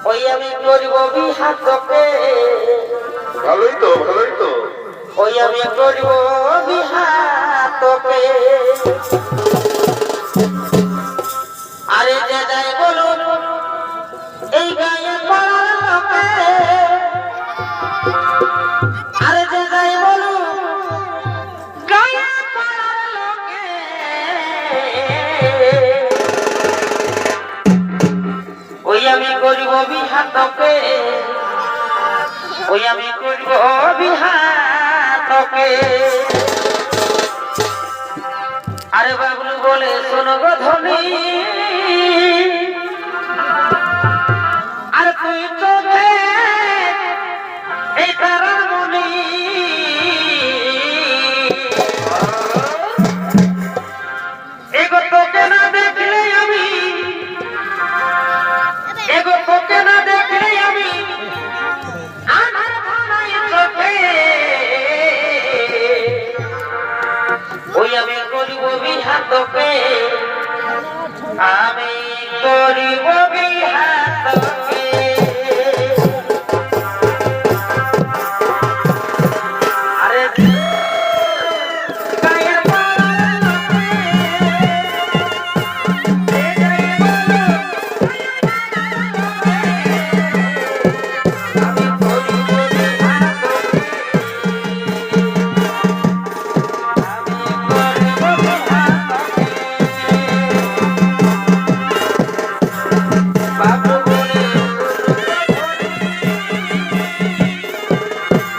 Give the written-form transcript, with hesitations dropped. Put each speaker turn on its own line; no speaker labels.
ওই আমি করব বিহার তোকে,
ভালোই তো ভালোই তো।
ওই আমি করব বিহার তোকে। আরে যে যাই বলুন এই গায়ে পাড়ার লোকে, আরে যে যাই বলুন গায়ে পাড়ার লোকে, ওই আমি করব বিহার তোকে, ওই আমি করব বিহার তোকে। আরে বাবলু বলে শোনো গো ধনী, আর তুই তো এই তারা